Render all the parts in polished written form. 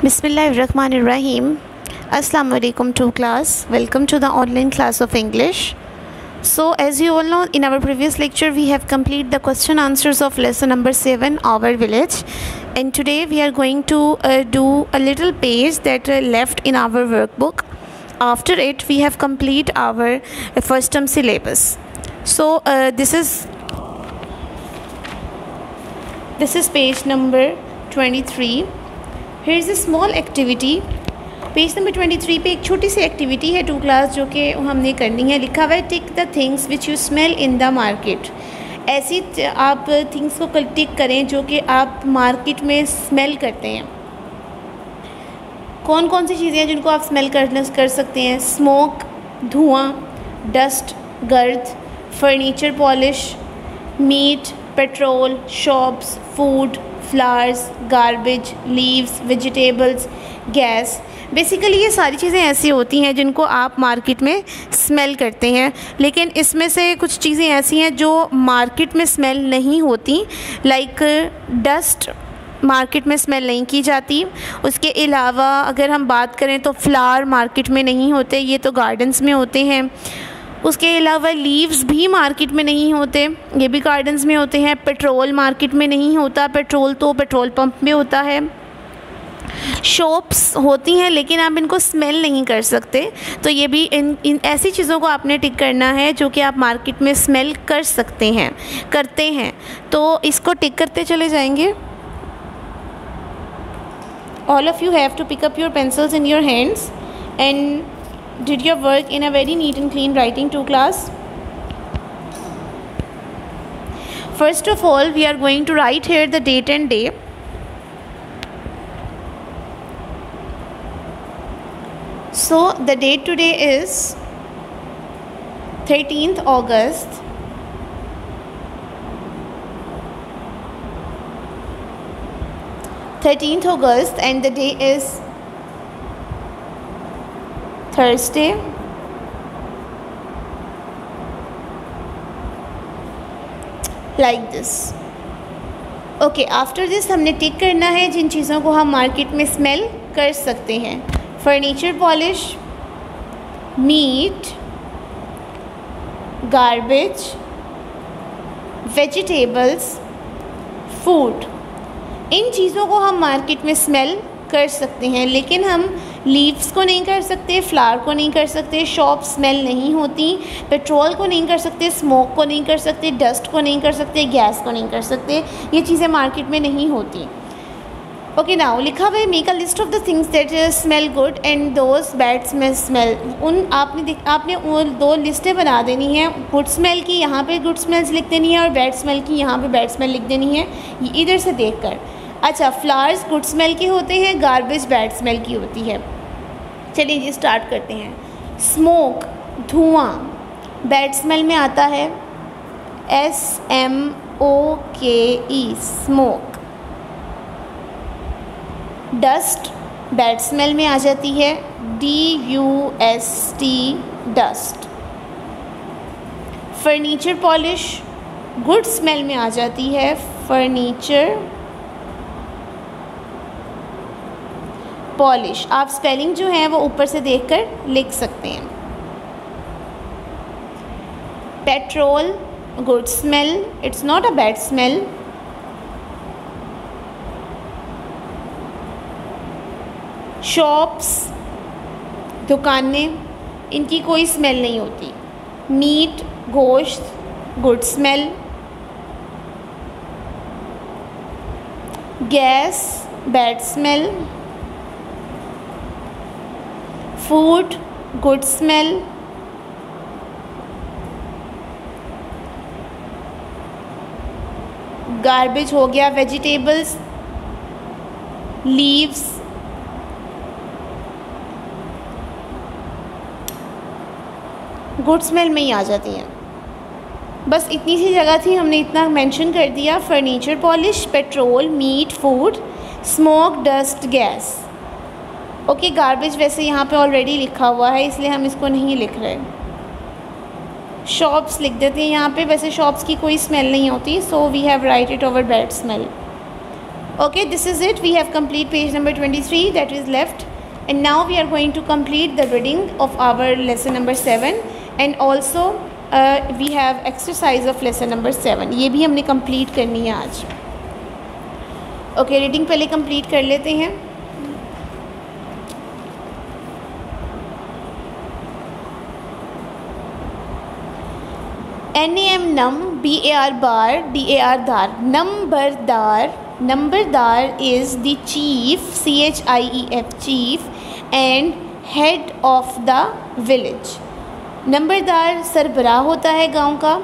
Bismillahirrahmanirrahim. Assalamu alaikum to class. Welcome to the online class of English. So as you all know, in our previous lecture we have completed the question answers of lesson number 7, Our Village, and today we are going to do a little page that left in our workbook. After it we have completed our first term syllabus. So this is page number 23. Here is a small activity. Page number 23 पे एक छोटी सी activity है to class जो कि हमने करनी है. लिखा हुआ है tick the things which you smell in the market. ऐसी आप थिंग्स को टिक करें जो कि आप मार्केट में स्मेल करते हैं. कौन कौन सी चीज़ें हैं जिनको आप स्मेल कर सकते हैं? स्मोक, धुआं, डस्ट, गर्द, furniture polish, meat, petrol, shops, food, flowers, garbage, leaves, vegetables, gas. Basically ये सारी चीज़ें ऐसी होती हैं जिनको आप मार्केट में स्मेल करते हैं, लेकिन इसमें से कुछ चीज़ें ऐसी हैं जो मार्केट में स्मेल नहीं होती. लाइक डस्ट मार्केट में स्मेल नहीं की जाती. उसके अलावा अगर हम बात करें तो फ्लावर मार्केट में नहीं होते, ये तो गार्डन्स में होते हैं. उसके अलावा लीव्स भी मार्केट में नहीं होते, ये भी गार्डन्स में होते हैं. पेट्रोल मार्केट में नहीं होता, पेट्रोल तो पेट्रोल पंप में होता है. शॉप्स होती हैं लेकिन आप इनको स्मेल नहीं कर सकते. तो ये भी इन ऐसी चीज़ों को आपने टिक करना है जो कि आप मार्केट में स्मेल कर सकते हैं, करते हैं. तो इसको टिक करते चले जाएंगे. All of you have to pick up your pencils in your hands and did your work in a very neat and clean writing to class. First of all, we are going to write here the date and day. So the date today is 13th August. And the day is Thursday. Like this. Okay, after this हमने टिक करना है जिन चीज़ों को हम market में smell कर सकते हैं. Furniture polish, meat, garbage, vegetables, food. इन चीज़ों को हम मार्केट में स्मेल कर सकते हैं, लेकिन हम लीव्स को नहीं कर सकते, फ्लावर को नहीं कर सकते, शॉप स्मेल नहीं होती, पेट्रोल को नहीं कर सकते, स्मोक को नहीं कर सकते, डस्ट को नहीं कर सकते, गैस को नहीं कर सकते. ये चीज़ें मार्केट में नहीं होती. ओके, नाउ लिखा हुआ है make a list of the things that smell good and those bad smell. आपने वो दो लिस्टें बना देनी हैं. गुड स्मेल की यहाँ पे गुड स्मेल्स लिख देनी है और बैड स्मेल की यहाँ पे बैड स्मेल लिख देनी है, इधर से देख कर. अच्छा, फ्लावर्स गुड स्मेल के होते हैं, गार्बेज बैड स्मेल की होती है. चलिए जी स्टार्ट करते हैं. स्मोक, धुआं, बैड स्मेल में आता है. SMOKE, smoke. Dust bad smell में आ जाती है. DUST, dust. Furniture polish good smell में आ जाती है. Furniture polish. आप स्पेलिंग जो है वो ऊपर से देखकर लिख सकते हैं. Petrol good smell, it's not a bad smell. Shops दुकानें, इनकी कोई स्मेल नहीं होती. मीट गोश्त good smell. Gas bad smell. Food good smell. Garbage हो गया. वेजिटेबल्स, लीव्स, गुड स्मेल में ही आ जाती हैं. बस इतनी सी जगह थी, हमने इतना मेंशन कर दिया. Furniture polish, petrol, meat, food, smoke, dust, gas. Okay, garbage वैसे यहाँ पे ऑलरेडी लिखा हुआ है इसलिए हम इसको नहीं लिख रहे. शॉप्स लिख देते हैं यहाँ पे. वैसे शॉप्स की कोई स्मेल नहीं होती, so we have write it over bad smell. Okay, this is it. We have complete page number 23 that is left, and now we are going to complete the reading of our lesson number 7, and also we have exercise of lesson number 7. ये भी हमने complete करनी है आज. Okay, reading पहले complete कर लेते हैं. NAM num, BAR bar, DAR dar. Numberdar is the chief, CHIEF, chief and head of the village. नंबरदार सरबराह होता है गांव का.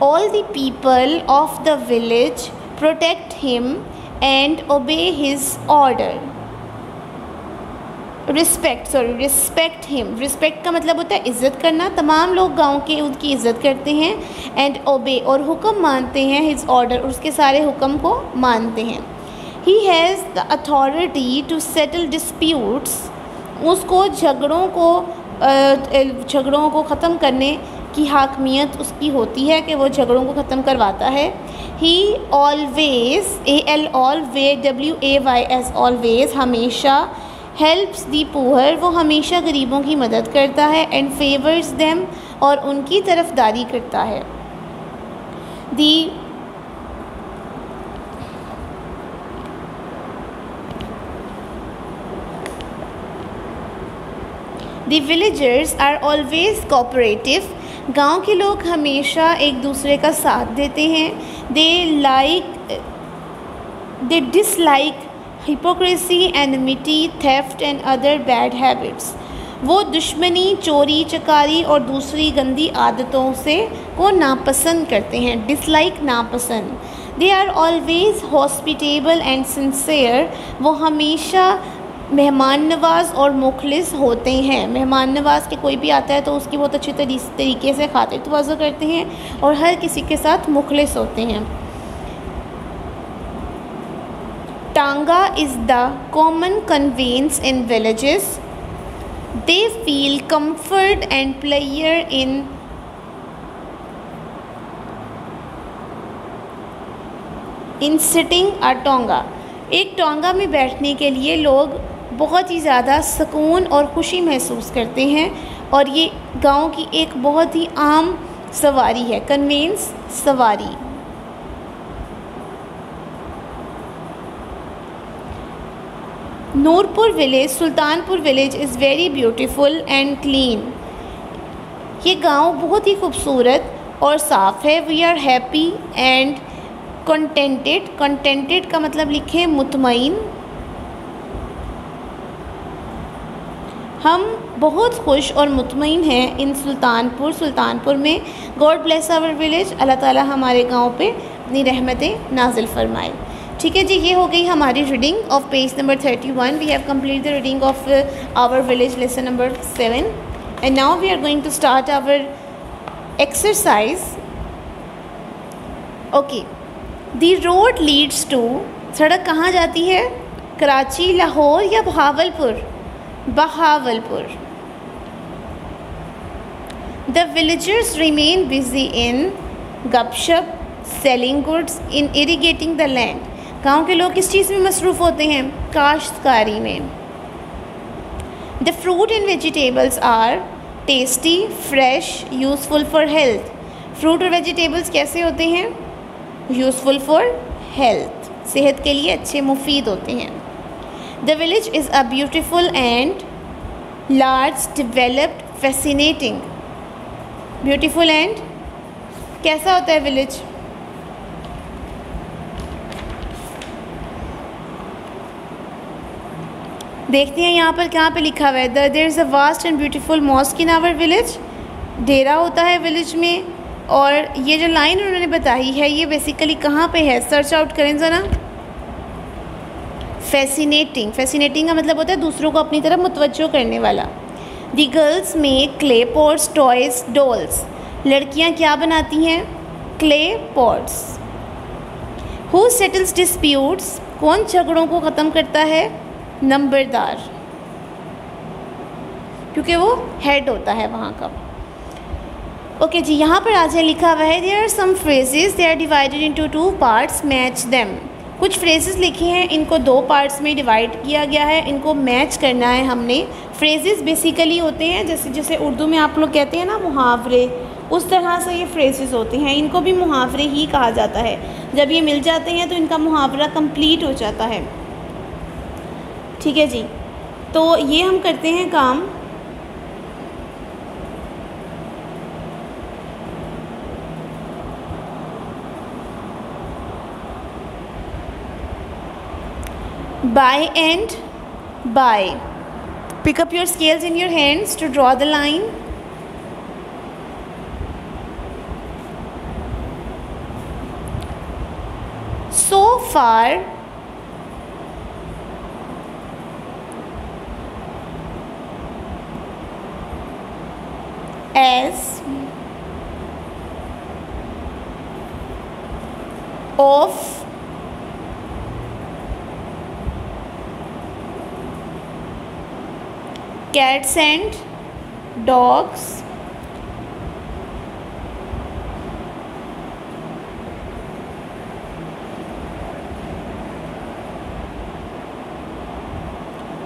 All the people of the village protect him and obey his order. Respect him. Respect का मतलब होता है इज़्ज़त करना. तमाम लोग गांव के उनकी इज़्ज़त करते हैं. एंड ओबे, और हुक्म मानते हैं. हिज ऑर्डर, उसके सारे हुक्म को मानते हैं. He has the authority to settle disputes. उसको झगड़ों को ख़त्म करने की हाकमियत उसकी होती है कि वो झगड़ों को ख़त्म करवाता है. ही ऑलवेज़, ALWAYS, ऑलवेज़, हमेशा. हेल्प्स दी पुअर, वो हमेशा गरीबों की मदद करता है. एंड फेवर्स देम, और उनकी तरफदारी करता है. दी विलेजर्स आर ऑलवेज कोऑपरेटिव. गांव के लोग हमेशा एक दूसरे का साथ देते हैं. They dislike hypocrisy, enmity, theft and other bad habits. वो दुश्मनी, चोरी चकारी और दूसरी गंदी आदतों से को नापसंद करते हैं. डिसलाइक, नापसंद. They are always hospitable and sincere. वो हमेशा मेहमान नवाज और मुखलिस होते हैं. मेहमान नवाज के कोई भी आता है तो उसकी बहुत अच्छे तरीके से खातिर तवाज़ो करते हैं और हर किसी के साथ मुखलिस होते हैं. Tanga is the common conveyance in villages. They feel comfort and pleasure in sitting a tonga. एक टोंगा में बैठने के लिए लोग बहुत ही ज़्यादा सुकून और खुशी महसूस करते हैं, और ये गांव की एक बहुत ही आम सवारी है. कन्वेंस, सवारी. Noorpur village, Sultanpur village is very beautiful and clean. ये गांव बहुत ही खूबसूरत और साफ़ है. We are happy and contented. Contented का मतलब लिखें मुतमईन. हम बहुत खुश और मुतमईन हैं इन सुल्तानपुर में. God bless our village. Allah ताला हमारे गांव पे अपनी रहमतें नाजिल फरमाए. ठीक है जी, ये हो गई हमारी reading of page number 31. We have complete the reading of our village lesson number 7, and now we are going to start our exercise. Okay, the road leads to. सड़क कहाँ जाती है? कराची, लाहौर या Bahawalpur? Bahawalpur. The villagers remain busy in gupshup, selling goods, in irrigating the land. गांव के लोग किस चीज़ में मसरूफ़ होते हैं? काश्तकारी में. The fruit and vegetables are tasty, fresh, useful for health. Fruit और वेजिटेबल्स कैसे होते हैं? यूज़फुल फॉर हेल्थ, सेहत के लिए अच्छे, मुफीद होते हैं. The village is a beautiful and large, developed, fascinating. Beautiful and कैसा होता है विलेज? देखते हैं यहाँ पर कहाँ पे लिखा हुआ है. There is a vast and beautiful mosque in our village. डेरा होता है विलेज में. और ये जो लाइन उन्होंने बताई है ये बेसिकली कहाँ पे है? सर्च आउट करें ज़रा. फैसिनेटिंग. फैसिनेटिंग का मतलब होता है दूसरों को अपनी तरफ मुतवज्जो करने वाला. दी girls make clay pots, toys, dolls. लड़कियाँ क्या बनाती हैं? Clay pots. Who settles disputes. कौन झगड़ों को ख़त्म करता है? नंबरदार, क्योंकि वो हेड होता है वहाँ का. ओके जी, यहाँ पर आज लिखा हुआ है there are some phrases, they are divided into 2 parts, match them. कुछ फ्रेजेस लिखे हैं, इनको 2 पार्ट्स में डिवाइड किया गया है, इनको मैच करना है हमने। फ्रेजेस बेसिकली होते हैं जैसे उर्दू में आप लोग कहते हैं ना मुहावरे, उस तरह से ये फ्रेजेस होते हैं, इनको भी मुहावरे ही कहा जाता है। जब ये मिल जाते हैं तो इनका मुहावरा कंप्लीट हो जाता है। ठीक है जी, तो ये हम करते हैं काम। By and by. Pick up your scales in your hands to draw the line. So far as of cats and dogs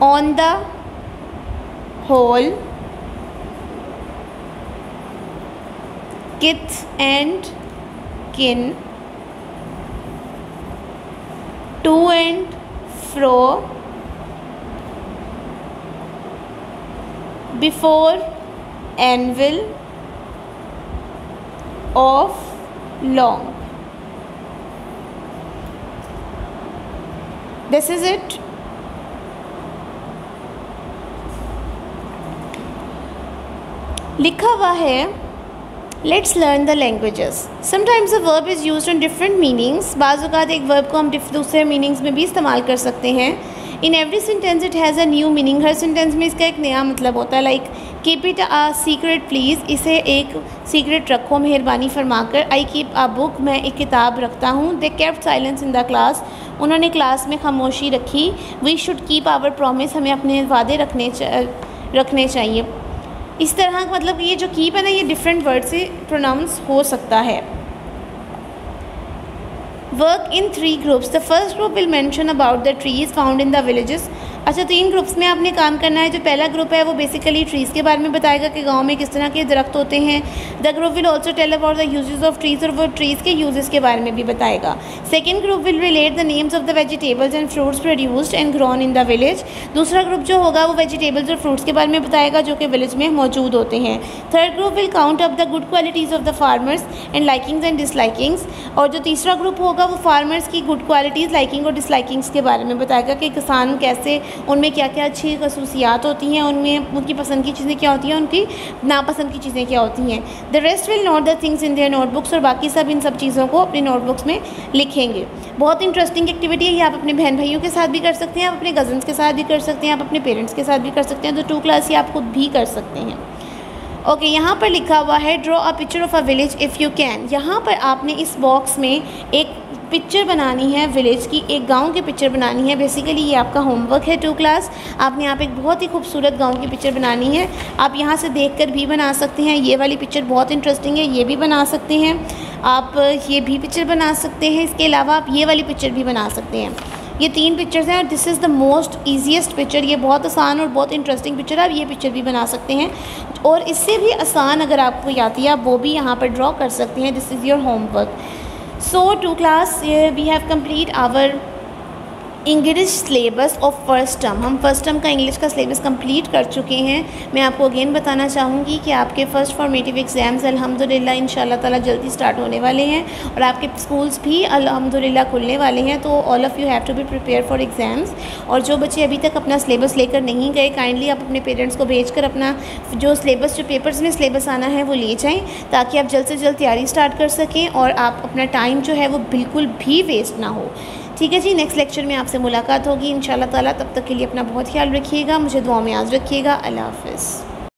on the whole, kith and kin, to and fro, before anvil of long. This is it. लिखा हुआ है let's learn the languages. Sometimes a verb is used on different meanings. बाज़ औक़ात एक verb को हम दूसरे meanings में भी इस्तेमाल कर सकते हैं। In every sentence it has a new meaning. Her sentence में इसका एक नया मतलब होता है। Like keep it a secret please, इसे एक सीक्रेट रखो मेहरबानी फरमाकर। आई कीप अ बुक, मैं एक किताब रखता हूँ। They kept silence in the class, उन्होंने क्लास में खामोशी रखी। We should keep our promise, हमें अपने वादे रखने चाहिए। इस तरह का मतलब ये जो कीप है ना, ये डिफरेंट वर्ड से प्रोनाउंस हो सकता है। Work in 3 groups. The first group will mention about the trees found in the villages. अच्छा, 3 ग्रुप्स में आपने काम करना है। जो पहला ग्रुप है वो बेसिकली ट्रीज़ के बारे में बताएगा कि गांव में किस तरह के दरख्त होते हैं। The group will also tell about the uses of trees, और वो ट्रीज़ के यूजेस के बारे में भी बताएगा। Second group will relate the names of the vegetables and fruits produced and grown in the village. दूसरा ग्रुप जो होगा वो वेजिटेबल्स और फ्रूट्स के बारे में बताएगा जो कि विलेज में मौजूद होते हैं। Third group will count up the good qualities of the farmers and likings and dislikings. और जो तीसरा ग्रुप होगा वो फार्मर्स की गुड क्वालिटीज़, लाइकिंग और डिसलाइकिंग्स के बारे में बताएगा कि किसान कैसे, उनमें क्या क्या अच्छी खसूसियात होती हैं, उनमें उनकी पसंद की चीज़ें क्या होती हैं, उनकी नापसंद की चीज़ें क्या होती हैं। The rest will note the things in their notebooks, और बाकी सब इन सब चीज़ों को अपनी नोटबुक्स में लिखेंगे। बहुत इंटरेस्टिंग एक्टिविटी है ये। आप अपने बहन भाइयों के साथ भी कर सकते हैं, आप अपने कज़न्स के साथ भी कर सकते हैं, आप अपने पेरेंट्स के साथ भी कर सकते हैं। तो 2 क्लास ही आप खुद भी कर सकते हैं। ओके, यहाँ पर लिखा हुआ है draw a picture of a village if you can. यहाँ पर आपने इस बॉक्स में एक पिक्चर बनानी है विलेज की, एक गांव की पिक्चर बनानी है। बेसिकली ये आपका होमवर्क है 2 क्लास। आपने यहाँ पे एक बहुत ही खूबसूरत गांव की पिक्चर बनानी है। आप यहाँ से देखकर भी बना सकते हैं। ये वाली पिक्चर बहुत इंटरेस्टिंग है, ये भी बना सकते हैं आप। ये भी पिक्चर बना सकते हैं। इसके अलावा आप ये वाली पिक्चर भी बना सकते हैं। ये 3 पिक्चर्स हैं और this is the most easiest picture. ये बहुत आसान और बहुत इंटरेस्टिंग पिक्चर है। आप ये पिक्चर भी बना सकते हैं, और इससे भी आसान अगर आपको आती है आप वो भी यहाँ पर ड्रॉ कर सकते हैं। This is your homework. So 2 class we have complete our English syllabus of first term. हम फर्स्ट टर्म का इंग्लिश का सिलेबस कंप्लीट कर चुके हैं। मैं आपको अगेन बताना चाहूँगी कि आपके फ़र्स्ट फॉर्मेटिव एग्ज़ाम्स अल्हम्दुलिल्लाह इंशाल्लाह ताला जल्दी स्टार्ट होने वाले हैं, और आपके स्कूल्स भी अल्हम्दुलिल्लाह खुलने वाले हैं। तो all of you have to be prepare for exams. और जो बच्चे अभी तक अपना सिलेबस लेकर नहीं गए, काइंडली आप अपने पेरेंट्स को भेज कर अपना जो सिलेबस, जो पेपर्स में सिलेबस आना है वो ले जाएँ, ताकि आप जल्द से जल्द तैयारी स्टार्ट कर सकें और आप अपना टाइम जो है वो बिल्कुल भी वेस्ट ना हो। ठीक है जी, नेक्स्ट लेक्चर में आपसे मुलाकात होगी इंशाल्लाह ताला। तब तक के लिए अपना बहुत ख्याल रखिएगा, मुझे दुआ में याद रखिएगा। अल्लाह हाफ़िज़।